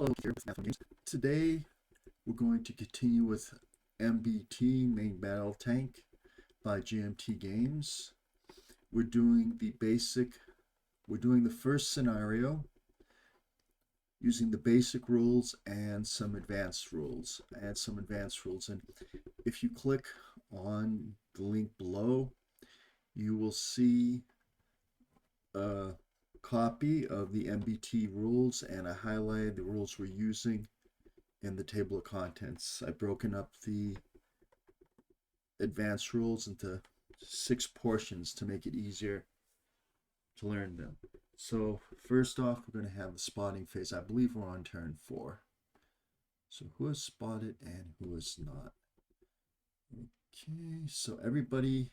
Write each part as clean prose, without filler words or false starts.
Hello, here with Games. Today we're going to continue with MBT, Main Battle Tank, by GMT Games. We're doing the first scenario using the basic rules and some advanced rules. And if you click on the link below, you will see a copy of the MBT rules, and I highlighted the rules we're using in the table of contents. I've broken up the advanced rules into 6 portions to make it easier to learn them. So first off, we're going to have the spotting phase. I believe we're on turn 4. So who is spotted and who is not? Okay, so everybody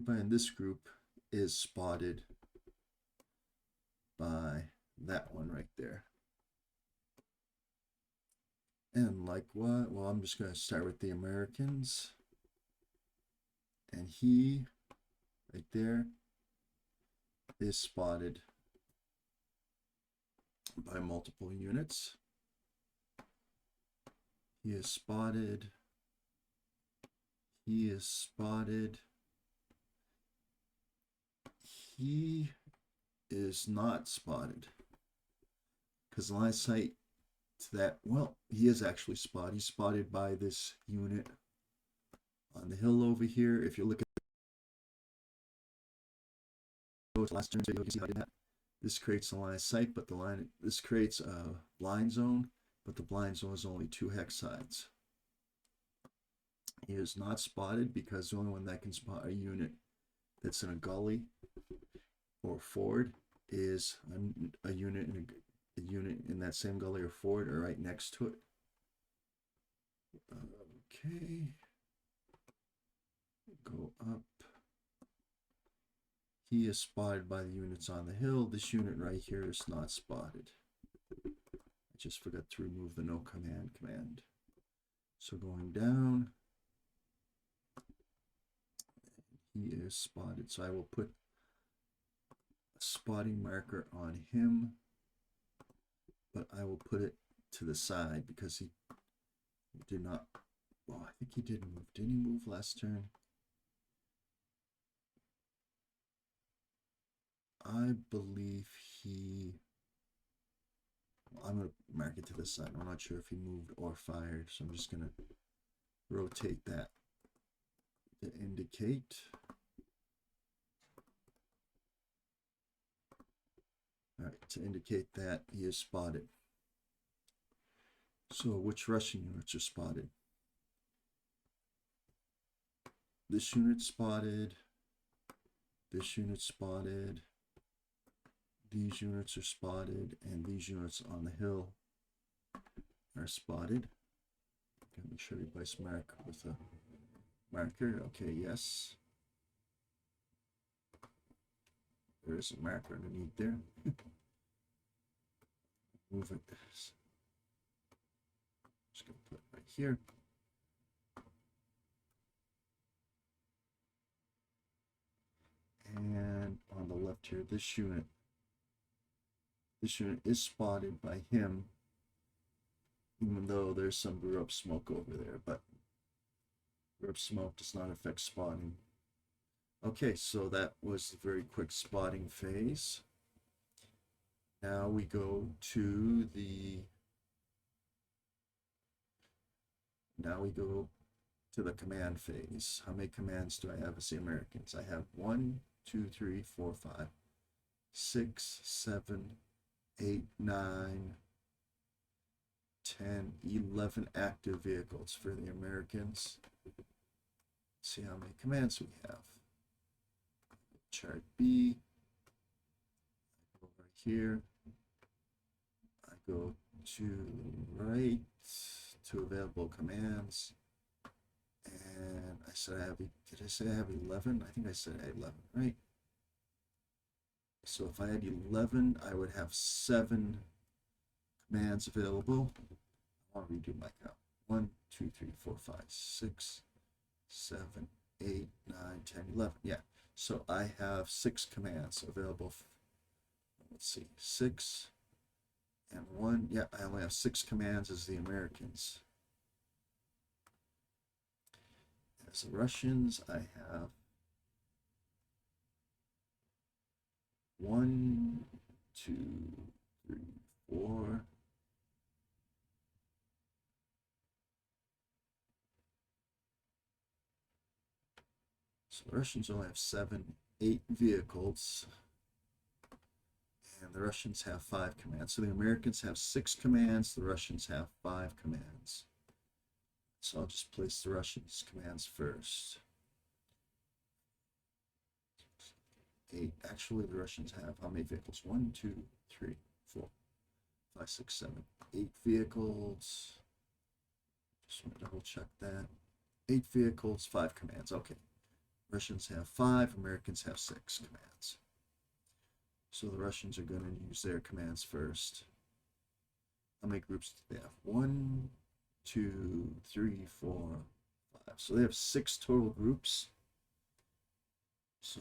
in this group is spotted by that one right there. And like what? Well, I'm just going to start with the Americans. And he, right there, is spotted by multiple units. He is spotted. He is spotted. He is not spotted because line of sight to that, well, he is actually spotted. He's spotted by this unit on the hill over here. If you look at the last turn video, you can see how I did that. This creates a line of sight, but this creates a blind zone, but the blind zone is only 2 hex sides. He is not spotted because the only one that can spot a unit that's in a gully or ford is a unit in that same gully or ford or right next to it. Okay, go up. He is spotted by the units on the hill. This unit right here is not spotted. I just forgot to remove the no command. So going down, he is spotted. So I will put a spotting marker on him, but I will put it to the side because he did not, well, I think he did move. Did he move last turn? I believe he, well, I'm going to mark it to the side. I'm not sure if he moved or fired, so I'm just going to rotate that to indicate. All right, to indicate that he is spotted. So which Russian units are spotted? This unit spotted. This unit spotted. These units are spotted, and these units on the hill are spotted. Okay, make sure everybody's marked with a marker. Okay, yes. There is a marker underneath there. Move it. Just gonna put it right here. And on the left here, this unit is spotted by him, even though there's some brew up smoke over there, but brew up smoke does not affect spotting. Okay, so that was the very quick spotting phase. Now we go to the command phase. How many commands do I have as the Americans? I have 1, 2, 3, 4, 5, 6, 7, 8, 9, 10, 11 active vehicles for the Americans. Let's see how many commands we have. Chart B. I go right here. I go to right to available commands. And I said I have, did I say I have 11? I think I said I had 11, right? So if I had 11, I would have 7 commands available. I want to redo my count. 1, 2, 3, 4, 5, 6, 7, 8, 9, 10, 11. Yeah. So I have 6 commands available let's see, 6 and 1. Yeah, I only have 6 commands as the Americans. As the Russians, I have 1, 2, 3, 4. So the Russians only have 8 vehicles. And the Russians have 5 commands. So the Americans have 6 commands, the Russians have 5 commands. So I'll just place the Russians' commands first. 8. Actually, the Russians have how many vehicles? 1, 2, 3, 4, 5, 6, 7, 8 vehicles. Just want to double check that. 8 vehicles, 5 commands. Okay. Russians have 5, Americans have 6 commands. So the Russians are going to use their commands first. How many groups do they have? 1, 2, 3, 4, 5. So they have 6 total groups. So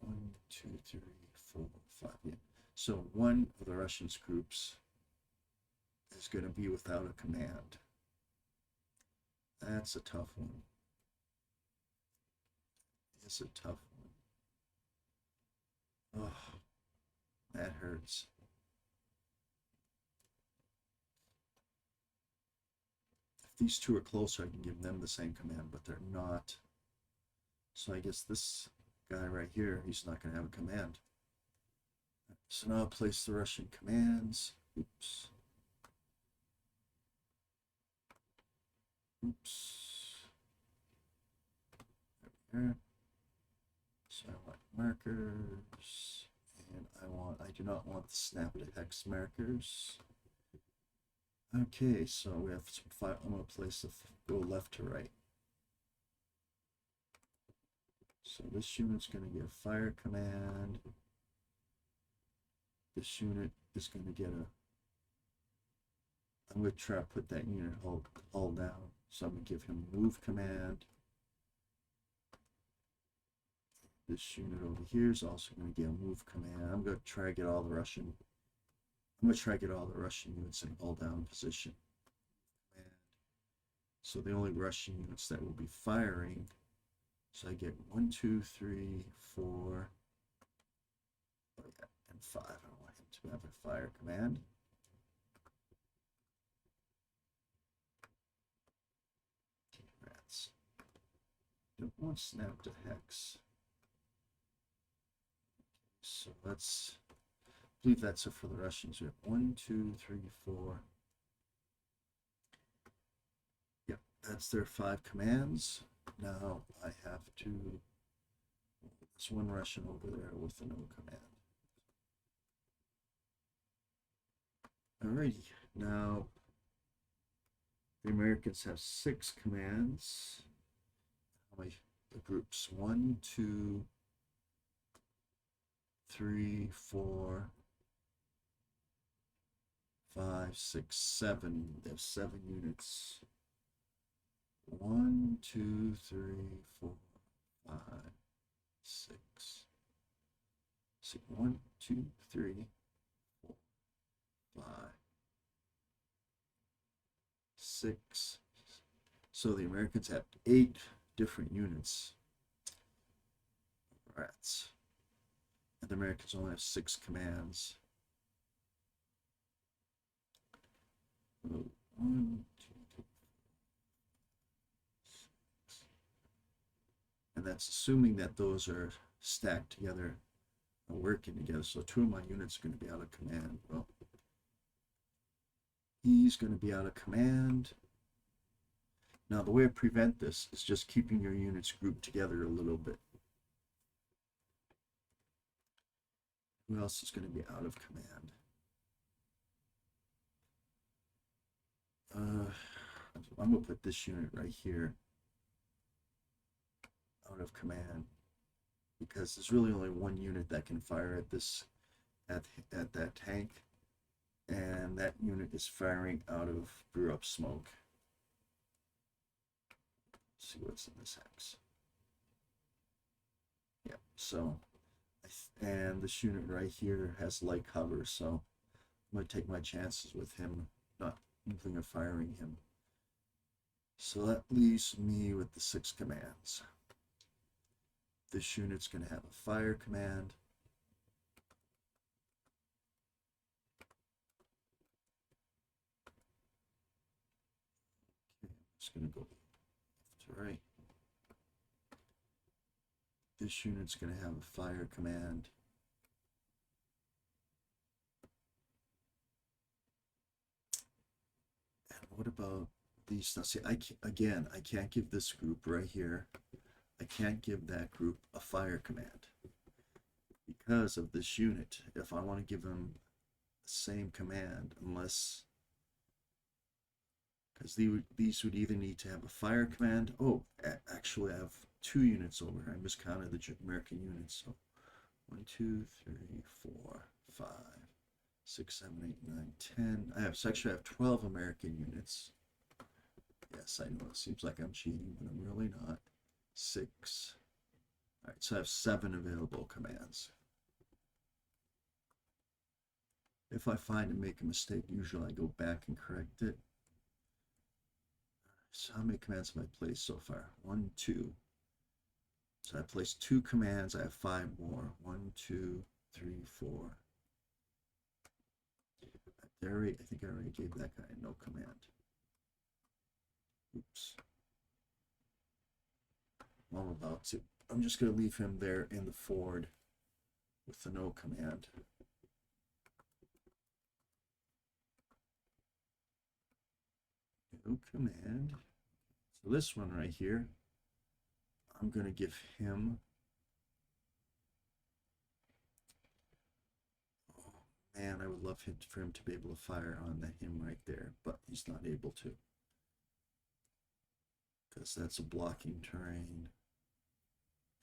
1, 2, 3, 4, 5. Yeah. So one of the Russians' groups is going to be without a command. That's a tough one. It's a tough one. Oh, that hurts. If these two are closer, I can give them the same command, but they're not. So I guess this guy right here, he's not going to have a command. So now I'll place the Russian commands. Oops. Oops. There. So I want markers, and I do not want the snap to hex markers. Okay, so we have some fire. I'm going to place go left to right. So this unit's going to get a fire command. This unit is going to get a. I'm going to try to put that unit all down. So I'm going to give him a move command. This unit over here is also going to get a move command. I'm going to try to get all the Russian. I'm going to try to get all the Russian units in hold down position. And so the only Russian units that will be firing. So I get 1, 2, 3, 4, oh yeah, and 5. I want him to have a fire command. Rats. Don't want snap to hex. So let's. I believe that's it for the Russians. We have 1, 2, 3, 4. Yep, that's their 5 commands. Now I have to. There's one Russian over there with a no command. Alrighty, now the Americans have 6 commands. How many groups? 1, 2, 3, 4, 5, 6, 7. They have 7 units. 1, 2, 3, 4, 5, 6. See, 1, 2, 3, 4, 5, 6. So the Americans have 8 different units. Rats. And the Americans only have 6 commands. 1, 2, 3, 6. And that's assuming that those are stacked together and working together. So 2 of my units are going to be out of command. Well, he's going to be out of command. Now the way to prevent this is just keeping your units grouped together a little bit. Who else is going to be out of command? I'm going to put this unit right here out of command because there's really only one unit that can fire at this at that tank, and that unit is firing out of brew up smoke. Let's see what's in this hex. Yeah, so And this unit right here has light cover, so I'm going to take my chances with him not moving or firing him. So that leaves me with the 6 commands. This unit's going to have a fire command. Okay, I'm just going to go left to right. This unit's going to have a fire command. And what about these? Now, see, I can't give this group right here. I can't give that group a fire command because of this unit. If I want to give them the same command, unless, because these would either need to have a fire command. Oh, actually, I have 2 units over here. I miscounted the American units. So 1, 2, 3, 4, 5, 6, 7, 8, 9, 10. I have 12 American units. Yes, I know it seems like I'm cheating, but I'm really not. 6. All right, so I have 7 available commands. If I find and make a mistake, usually I go back and correct it. So how many commands have I placed so far? 1, 2. So I placed 2 commands. I have 5 more. 1, 2, 3, 4. I think I already gave that guy no command. Oops. Well, I'm about to. I'm just going to leave him there in the Ford with the no command. No command. So this one right here, I'm going to give him. Oh man, I would love for him to be able to fire on him right there, but he's not able to. Because that's a blocking terrain.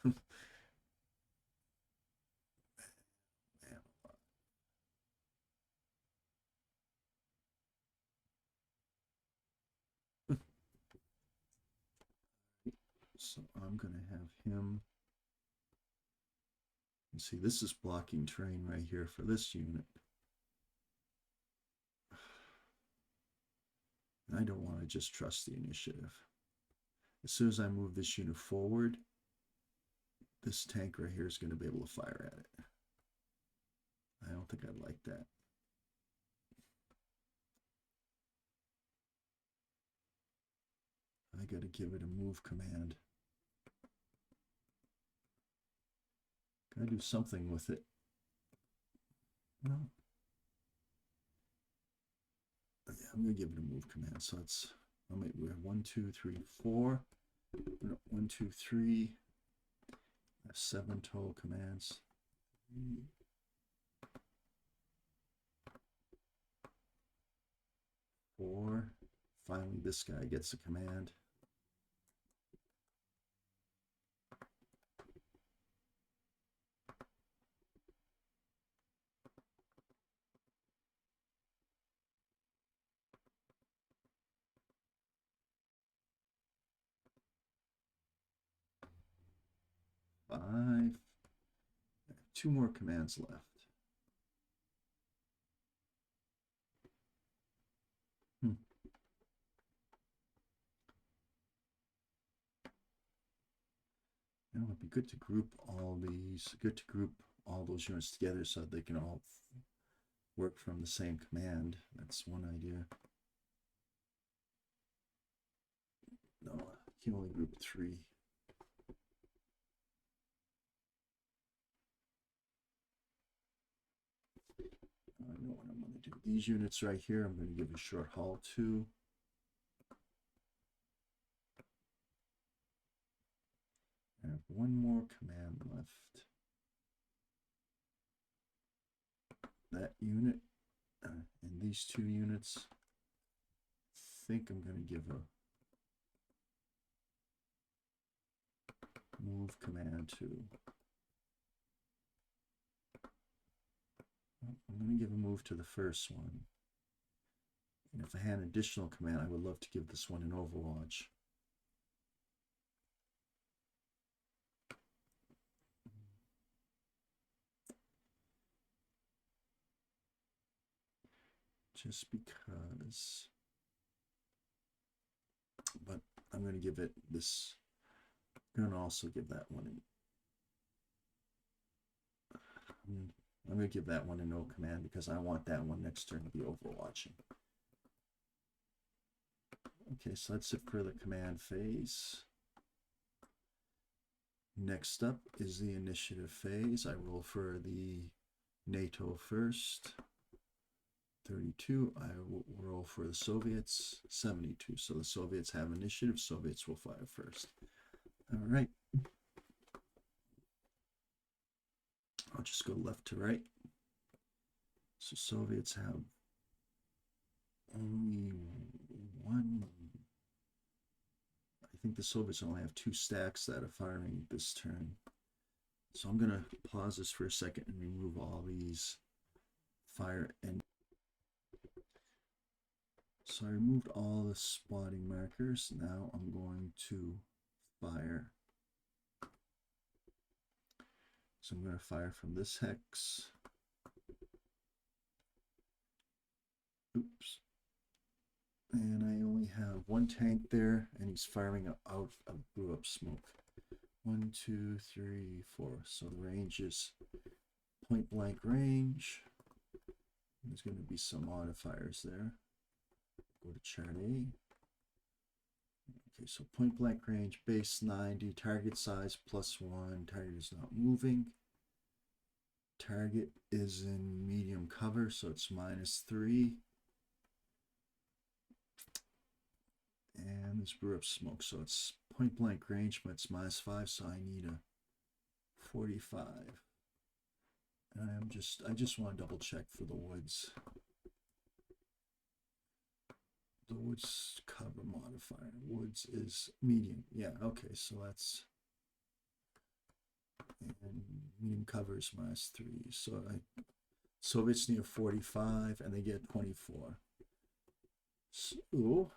Man. So I'm going to have him. And see, this is blocking terrain right here for this unit. And I don't want to just trust the initiative. As soon as I move this unit forward, this tank right here is going to be able to fire at it. I don't think I'd like that. I got to give it a move command. Got to do something with it. No. Yeah, I'm going to give it a move command. So it's, we have 1, 2, 3, 4. 1, 2, 3. I have 7 total commands. 4. Finally, this guy gets a command. Five. 2 more commands left. You know, it'd be good to group all those units together so they can all work from the same command. That's one idea. No, you can only group 3. I know what I'm going to do. These units right here, I'm going to give a short haul to. I have 1 more command left. That unit and these 2 units, I think I'm going to give a move command to. I'm going to give a move to the first one. And if I had an additional command, I would love to give this one an Overwatch. just because. But I'm going to give it this. I'm going to also give that one I'm going to give that one a no command because I want that one next turn to be overwatching. Okay, so that's it for the command phase. Next up is the initiative phase. I roll for the NATO first. 32. I will roll for the Soviets. 72. So the Soviets have initiative. Soviets will fire first. All right. I'll just go left to right. So Soviets have only one. I think the Soviets only have 2 stacks that are firing this turn. So I'm going to pause this for a second and remove all these fire and. So I removed all the spotting markers. Now I'm going to fire. So I'm going to fire from this hex. Oops. And I only have 1 tank there, and he's firing out of blew up smoke. 1, 2, 3, 4. So the range is point blank range. There's going to be some modifiers there. Go to chart A. Okay, so point blank range, base 90, target size +1, target is not moving. Target is in medium cover, so it's -3. And this brew up smoke, so it's point blank range, but it's -5, so I need a 45. And I just want to double check for the woods. The woods cover modifier. Woods is medium. Yeah, okay, so that's. And medium cover is -3. So Soviets need a 45 and they get 24. So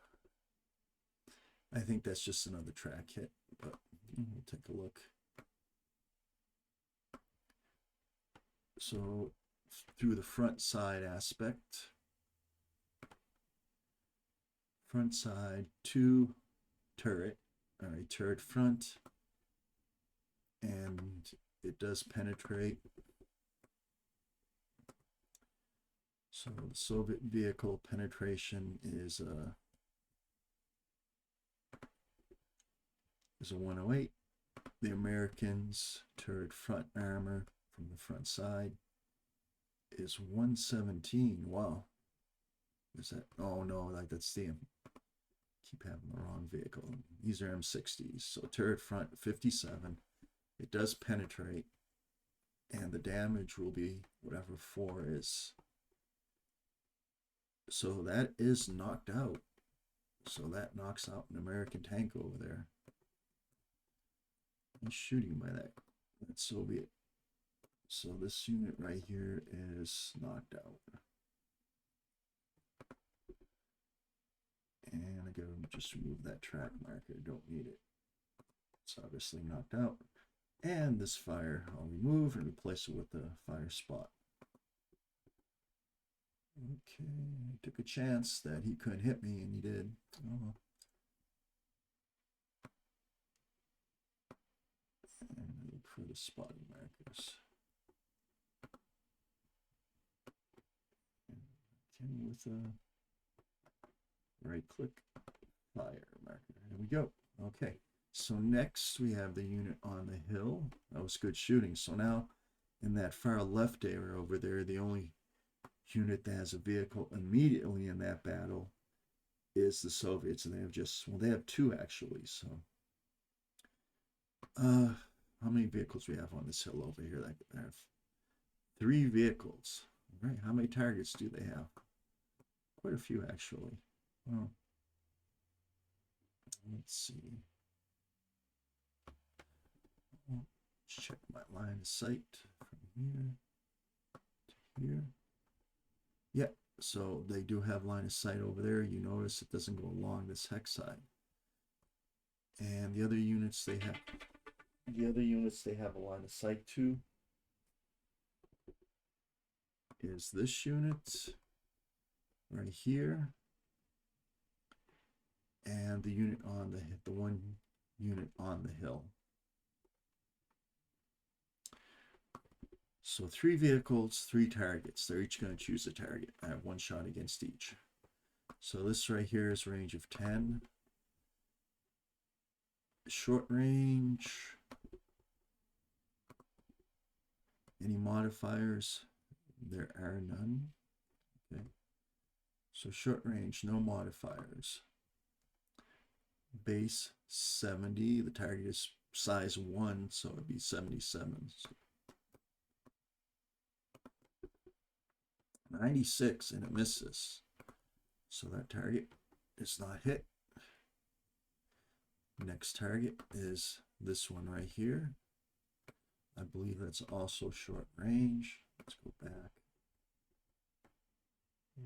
I think that's just another track hit, but we'll take a look. So through the front side aspect, front side 2 turret, all right, turret front, and it does penetrate. So the Soviet vehicle penetration is a 108. The Americans turret front armor from the front side is 117. Wow. Is that? Oh no, like that's the. Keep having the wrong vehicle. These are M60s. So turret front 57. It does penetrate, and the damage will be whatever 4 is. So that is knocked out. So that knocks out an American tank over there. I'm shooting by that Soviet. So this unit right here is knocked out. And I gotta just remove that track marker. Don't need it. It's obviously knocked out. And this fire I'll remove and replace it with the fire spot. Okay, I took a chance that he couldn't hit me, and he did. Oh. And look for the spotting markers. Okay, with a right click, fire marker. There we go. Okay, so next we have the unit on the hill. That was good shooting. So now in that far left area over there, the only unit that has a vehicle immediately in that battle is the Soviets, and they have they have 2 actually. So how many vehicles we have on this hill over here? Like I have 3 vehicles. All right, how many targets do they have? Quite a few actually. Well, let's see. Check my line of sight from here to here. Yeah, so they do have line of sight over there. You notice it doesn't go along this hex side. And the other units they have a line of sight to is this unit right here, and the unit on the one unit on the hill. So 3 vehicles, 3 targets. They're each going to choose a target. I have 1 shot against each. So this right here is range of 10. Short range. Any modifiers? There are none. Okay. So short range, no modifiers. Base 70. The target is size 1, so it'd be 77. So 96, and it misses. So that target is not hit. Next target is this one right here. I believe that's also short range. Let's go back.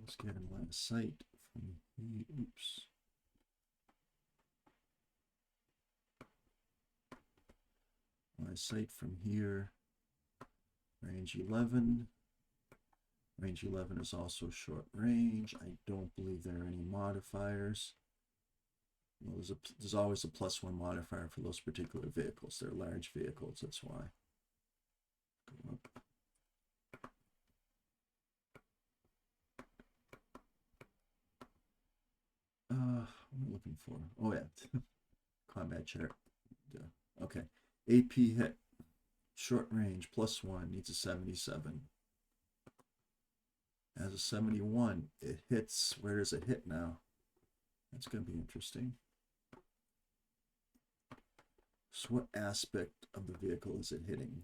Let's get in line of sight from here. Oops. Line of sight from here. Range 11. Range 11 is also short range. I don't believe there are any modifiers. Well, there's always a +1 modifier for those particular vehicles. They're large vehicles, that's why. Go up. What am I looking for? Oh yeah, combat chart. Okay, AP hit, short range, +1, needs a 77. As a 71, it hits. Where does it hit now? That's going to be interesting. So what aspect of the vehicle is it hitting?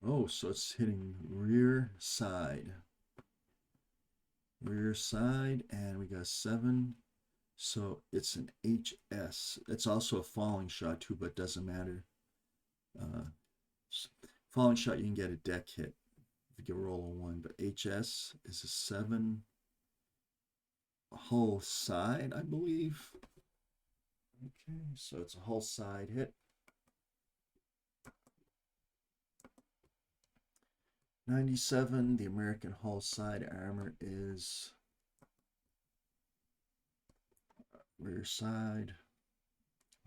Oh, so it's hitting rear side. Rear side, and we got 7. So it's an HS. It's also a falling shot too, but doesn't matter. Falling shot, you can get a deck hit if you get a roll of 1, but HS is a 7. Hull side, I believe. Okay, so it's a hull side hit. 97, the American hull side armor is rear side.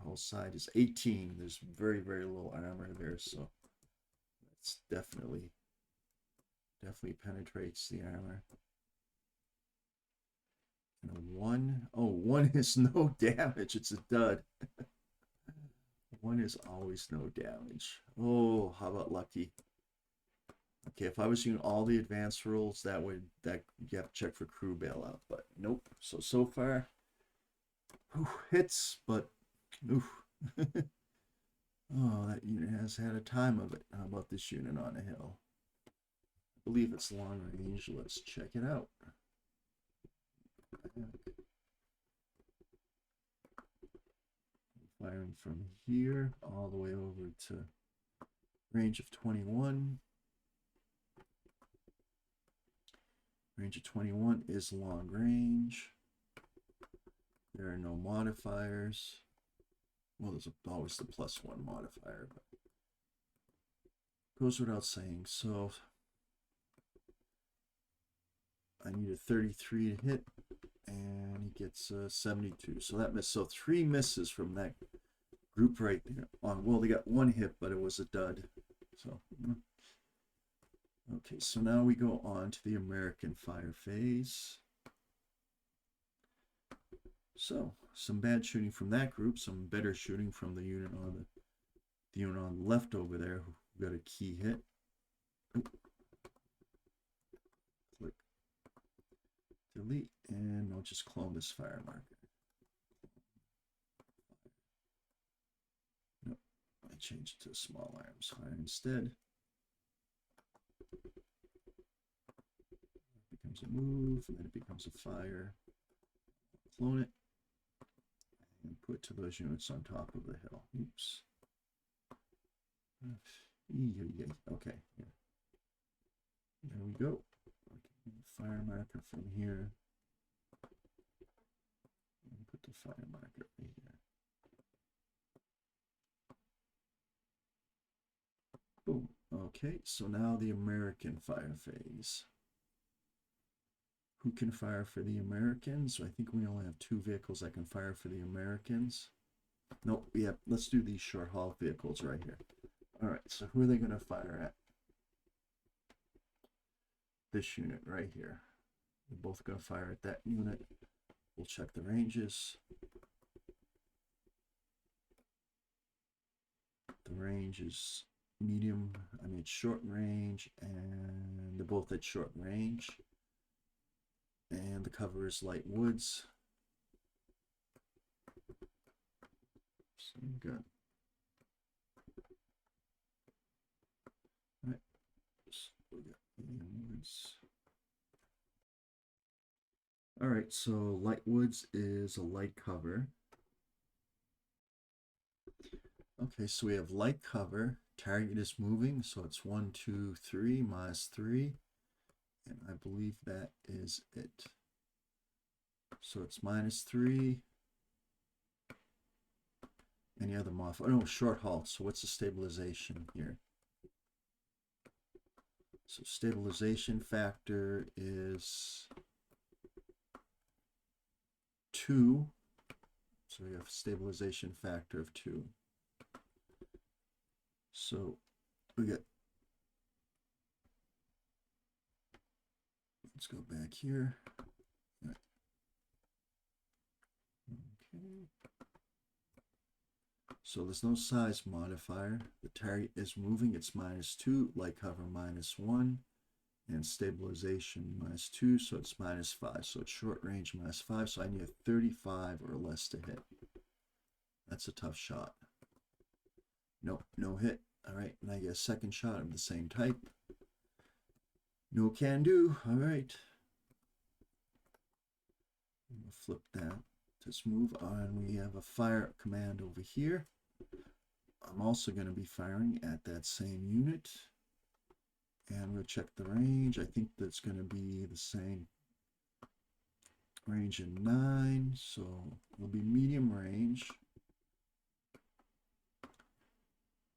Hull side is 18. There's very, very little armor there, so it's definitely penetrates the armor. And a 1. Oh, 1 is no damage. It's a dud. 1 is always no damage. Oh, how about lucky? Okay, if I was using all the advanced rules, that you have to check for crew bailout, but nope. So far, hits, but oof. Oh, that unit has had a time of it. How about this unit on a hill? I believe it's long range. Let's check it out. Firing from here all the way over to range of 21. Range of 21 is long range. There are no modifiers. Well, there's always the +1 modifier, but goes without saying. So I need a 33 to hit, and he gets a 72. So that missed. So 3 misses from that group right there. Well, they got 1 hit, but it was a dud. So okay, so now we go on to the American fire phase. So some bad shooting from that group, some better shooting from the unit on the left over there who got a key hit. Click delete, and I'll just clone this fire marker. Nope, I changed it to small arms fire instead. It becomes a move, and then it becomes a fire. Clone it and put to those units on top of the hill. Oops. Okay, yeah. There we go. Okay, fire marker from here. the fire marker right here. Boom. Okay, so now the American fire phase. Who can fire for the Americans? I think we only have 2 vehicles that can fire for the Americans. Nope, yeah, let's do these short haul vehicles right here. All right, so who are they going to fire at? This unit right here. They're both going to fire at that unit. We'll check the ranges. The range is medium, it's short range, and they're both at short range. And the cover is light woods. So we got, all right, so we got medium woods. All right, so light woods is a light cover. Okay, so we have light cover. Target is moving, so it's 1, 2, 3, -3. And I believe that is it. So it's -3. Any other mod? Oh no, short halt. So what's the stabilization here? So stabilization factor is 2. So we have stabilization factor of 2. So we got, let's go back here. Right. Okay. So there's no size modifier. The target is moving, it's -2, light cover -1, and stabilization -2, so it's -5. So it's short range -5, so I need a 35 or less to hit. That's a tough shot. Nope, no hit. All right, and I get a second shot of the same type. No can do. All right. I'm gonna flip that. Let's move on. We have a fire command over here. I'm also going to be firing at that same unit. And we'll check the range. I think that's going to be the same range in 9. So it'll be medium range.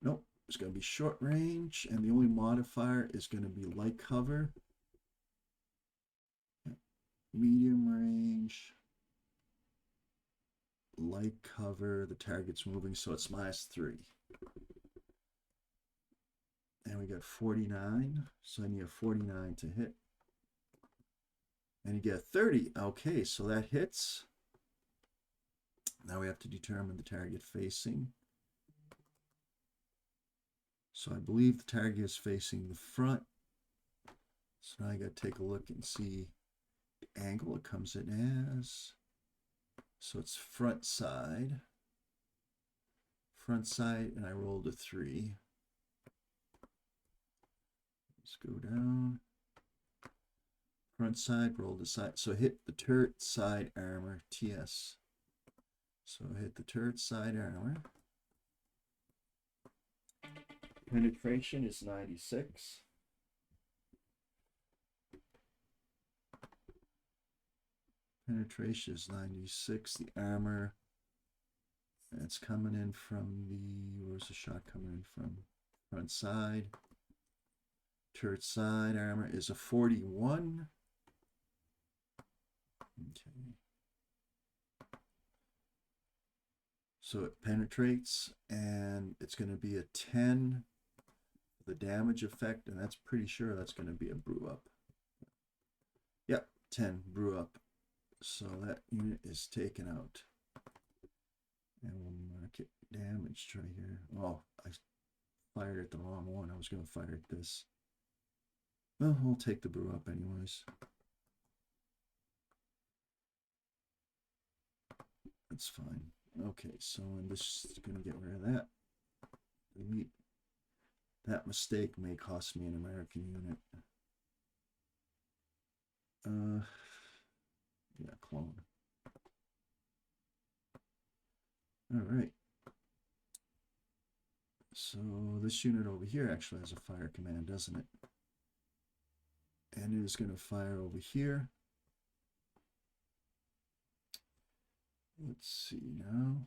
Nope, it's going to be short range. And the only modifier is going to be light cover. Medium range. Light cover. The target's moving, so it's -3. And we got 49, so I need a 49 to hit. And you get 30. Okay, so that hits. Now we have to determine the target facing. So I believe the target is facing the front. So now I got to take a look and see the angle it comes in as. So it's front side. Front side, and I rolled a 3. Let's go down. Front side, roll the side. So hit the turret side armor, TS. So hit the turret side armor. Penetration is 96. Penetration is 96. The armor, it's coming in from the, where's the shot coming in from? Front side. Turret side armor is a 41. Okay. So it penetrates, and it's going to be a 10 for the damage effect, and that's pretty sure that's going to be a brew up. Yep, 10 brew up. So that unit is taken out. And we'll mark it damaged right here. Oh, I fired at the wrong one. I was going to fire at this. Well, we'll take the brew up anyways. That's fine. Okay, so I'm just going to get rid of that. Delete. That mistake may cost me an American unit. Yeah, clone. All right. So this unit over here actually has a fire command, doesn't it? And it is going to fire over here. Let's see now.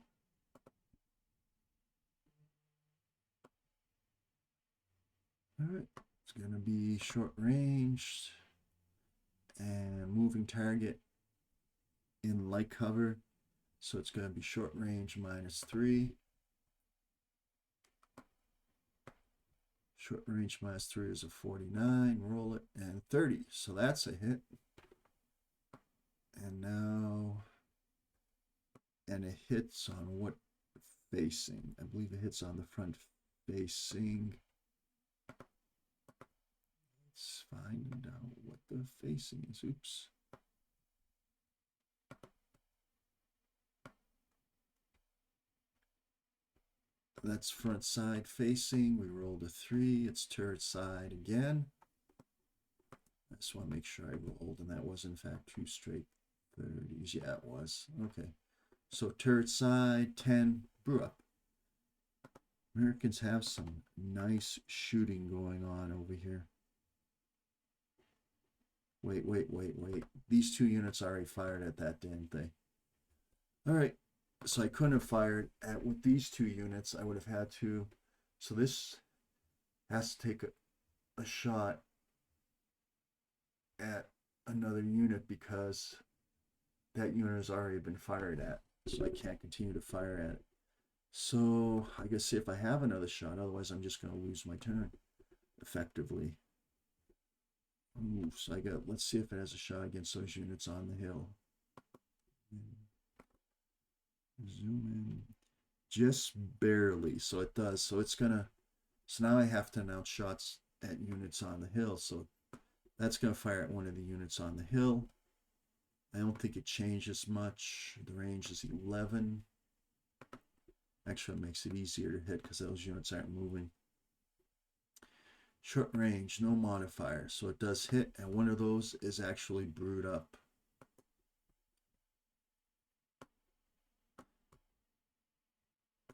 All right, it's going to be short range and moving target in light cover. So it's going to be short range -3. Short range -3 is a 49. Roll it and 30. So that's a hit. And now, and it hits on what facing? I believe it hits on the front facing. Let's find out what the facing is. Oops. That's front side facing. We rolled a 3. It's turret side again. I just want to make sure I rolled, and that was in fact 2 straight 30s. Yeah, it was. Okay. So turret side, 10, brew up. Americans have some nice shooting going on over here. Wait. These 2 units already fired at that damn thing. All right. So I couldn't have fired at with these 2 units. I would have had to. So this has to take a shot at another unit because that unit has already been fired at. So I can't continue to fire at it. So I guess see if I have another shot. Otherwise, I'm just going to lose my turn effectively. Ooh, so I got, let's see if it has a shot against those units on the hill. Zoom in. Just barely. So it does. So it's going to, so now I have to announce shots at units on the hill. So that's going to fire at one of the units on the hill. I don't think it changes much. The range is 11. Actually, it makes it easier to hit because those units aren't moving. Short range, no modifier. So it does hit, and one of those is actually brewed up.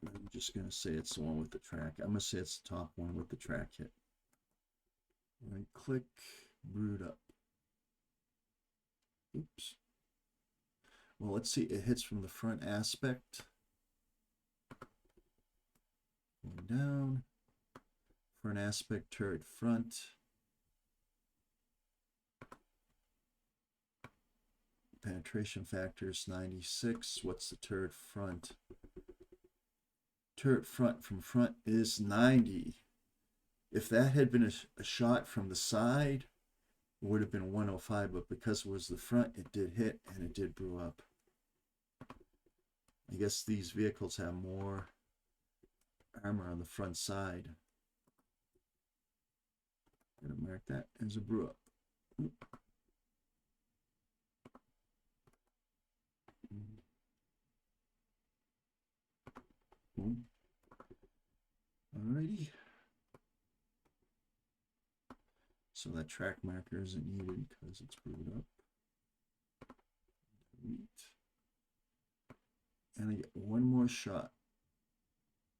I'm just going to say it's the one with the track. I'm going to say it's the top one with the track hit. Right click, brewed up. Oops. Well, let's see. It hits from the front aspect. Going down. Front aspect, turret front. Penetration factor is 96. What's the turret front? Turret front from front is 90. If that had been a shot from the side, it would have been 105, but because it was the front, it did hit and it did brew up. I guess these vehicles have more armor on the front side. I'm going to mark that as a brew up. Alrighty. So that track marker isn't needed because it's brewed up. Delete. And I get one more shot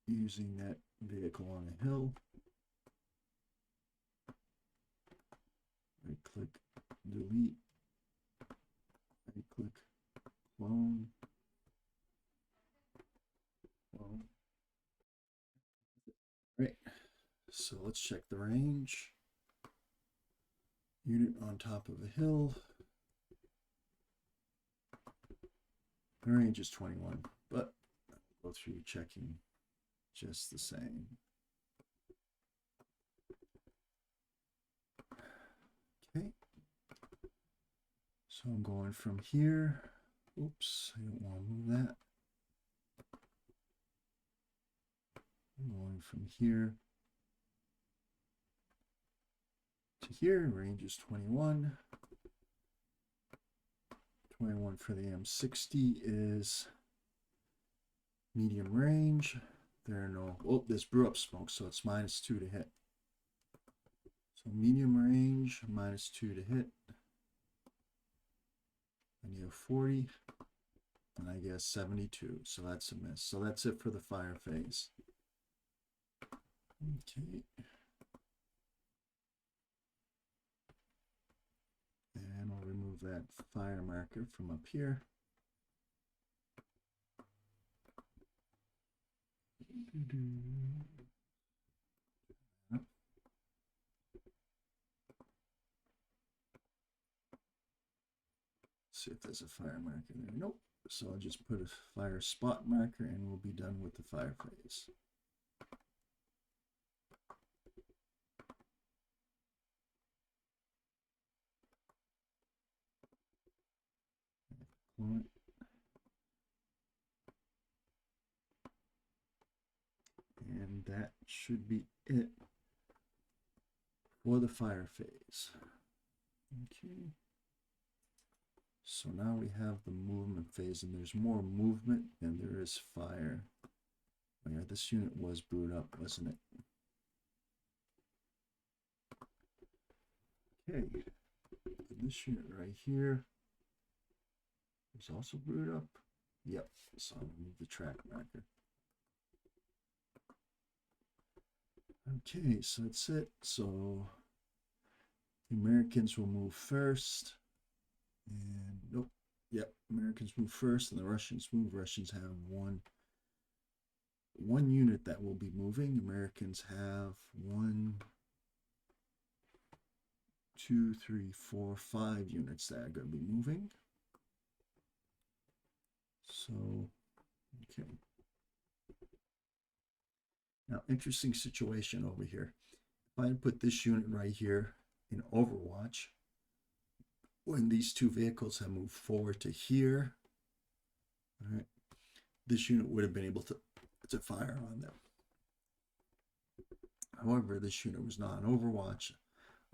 using that vehicle on a hill. Right click, delete. Right click, clone. Clone. Right. So let's check the range. Unit on top of a hill. The range is 21, but I'll go through checking just the same. Okay. So I'm going from here. Oops, I don't want to move that. I'm going from here to here. Range is 21. 21 for the M60 is medium range. There are no, oh, there's brew up smoke, so it's -2 to hit. So medium range, -2 to hit. I need a 40, and I guess 72, so that's a miss. So that's it for the fire phase. Okay. And I'll remove that fire marker from up here. See if there's a fire marker there. Nope. So I'll just put a fire spot marker and we'll be done with the fire phase. And that should be it for the fire phase. Okay. So now we have the movement phase, and there's more movement than there is fire. Oh yeah, this unit was brewed up, wasn't it? Okay. This unit right here is also brewed up. Yep. So I'll move the track marker. Okay, so that's it. So the Americans will move first. And nope. Yep, Americans move first and the Russians move. Russians have one unit that will be moving. Americans have 1, 2, 3, 4, 5 units that are going to be moving. So, okay. Now, interesting situation over here. If I put this unit right here in Overwatch, when these two vehicles have moved forward to here, all right, this unit would have been able to fire on them. However, this unit was not on Overwatch.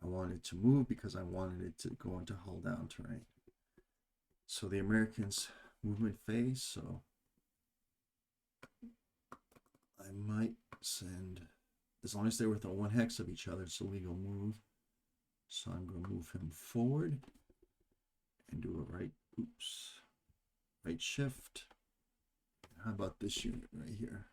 I wanted to move because I wanted it to go into hull down terrain. So the Americans movement phase, so I might send, as long as they're within 1 hex of each other, it's a legal move. So I'm going to move him forward and do a right shift. How about this unit right here?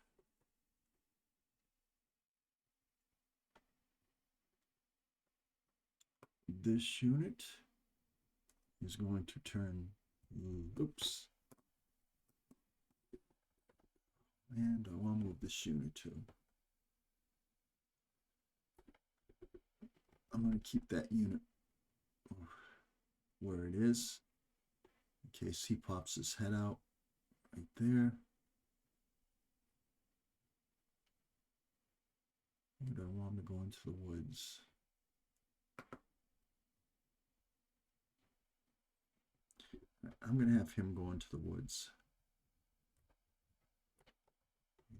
This unit is going to turn, and I want to move this unit too. I'm going to keep that unit where it is in case he pops his head out right there. And I want him to go into the woods. I'm going to have him go into the woods.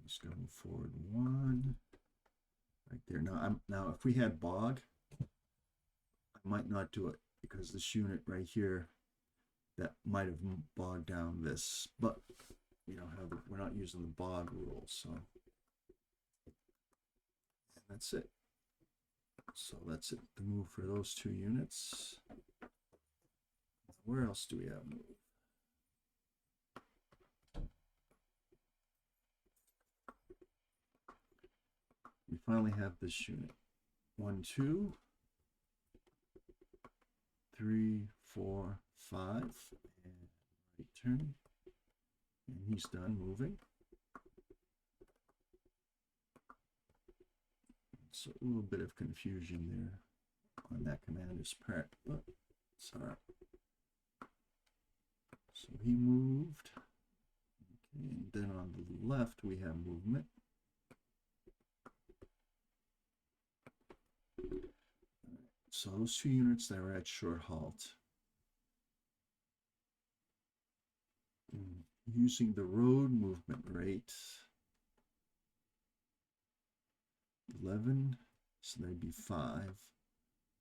He's going forward 1 right there. Now if we had bog, I might not do it because this unit right here, that might have bogged down this, but we don't have, we're not using the bog rule, so and that's it. So that's it, the move for those 2 units. Where else do we have move? We finally have this unit. 1, 2, 3, 4, 5, and right turn. And he's done moving. So a little bit of confusion there on that commander's part, but it's all right. So he moved. Okay, and then on the left we have movement. So those 2 units that are at short halt, using the road movement rate 11, so that'd be 5.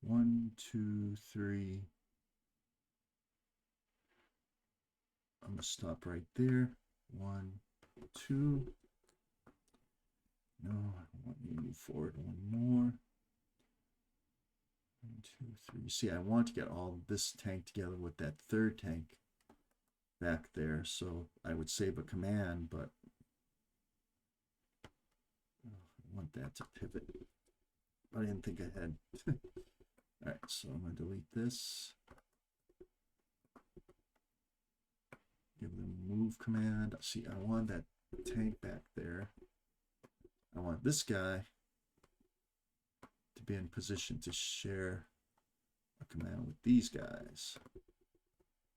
1, 2, 3. I'm gonna stop right there. 1, 2. No, I want you to move forward 1 more. 1, 2, 3. See, I want to get all this tank together with that 3rd tank back there, so I would save a command, but I want that to pivot. I didn't think ahead. All right, so I'm going to delete this. Give them a move command. See, I want that tank back there. this guy to be in position to share a command with these guys.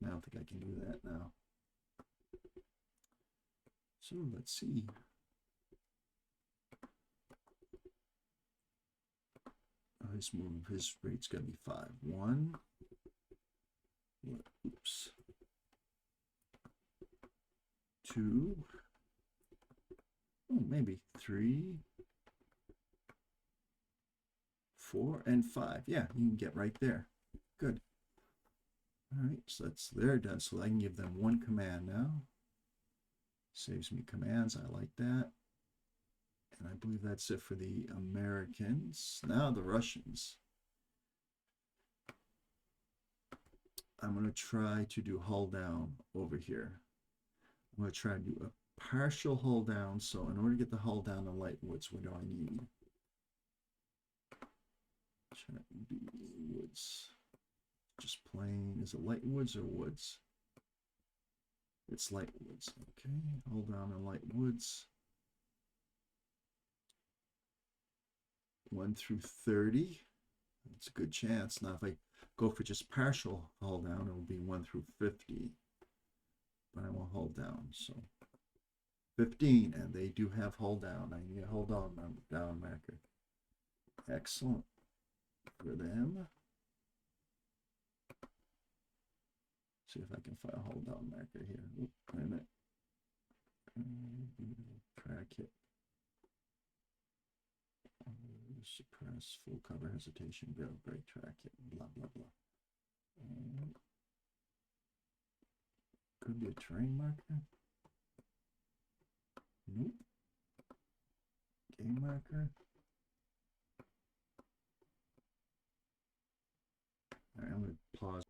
I don't think I can do that now. So let's see. His move, his rate's gonna be 5. 1. Oops. 2. Oh, maybe 3, 4, and 5. Yeah, you can get right there. Good. All right, so they're done. So I can give them one command now. Saves me commands. I like that. And I believe that's it for the Americans. Now the Russians. I'm going to try to do hull down over here. I'm going to try to do a partial hull down. So in order to get the hull down on light woods, what do I need? Try to do woods. Just plain, is it light woods or woods? It's light woods. Okay, hold down on light woods. 1 through 30. That's a good chance. Now, if I go for just partial hold down, it will be 1 through 50. But I won't hold down. So 15, and they do have hold down. I need a hold down marker. Excellent for them. See if I can find a hold down marker here. Oop, wait a minute. Track it. Suppress, full cover, hesitation, build, break, track it, blah, blah, blah. Could be a terrain marker. Nope. Game marker. All right, I'm going to pause.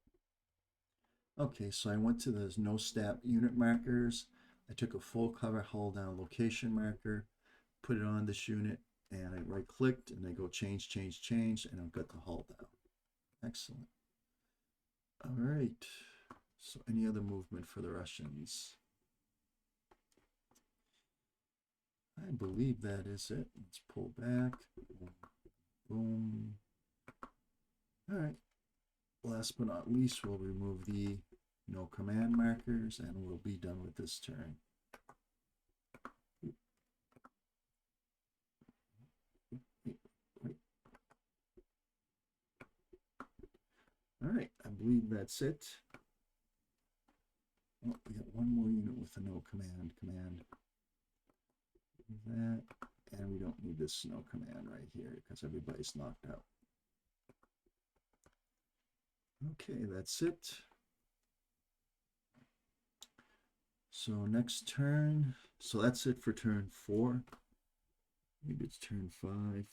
Okay, so I went to those no stat unit markers. I took a full cover hold down location marker, put it on this unit, and I right clicked and I go change, change, change, and I've got the hull down. Excellent. All right. So any other movement for the Russians? I believe that is it. Let's pull back. Boom. All right. Last but not least, we'll remove the no command markers and we'll be done with this turn. All right, I believe that's it. Oh, we got one more unit with a no command. That, and we don't need this no command right here because everybody's knocked out. Okay, that's it. So next turn, so that's it for turn 4. Maybe it's turn 5.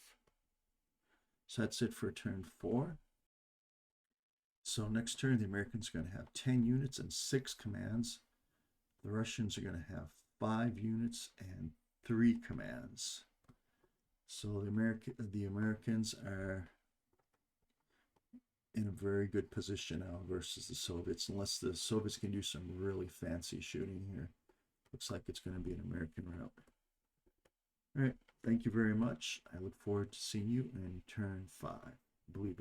So that's it for turn 4. So next turn, the Americans are going to have 10 units and 6 commands. The Russians are going to have 5 units and 3 commands. So the Americans are in a very good position now versus the Soviets, unless the Soviets can do some really fancy shooting here. Looks like it's going to be an American route. All right, thank you very much. I look forward to seeing you in turn 5. I believe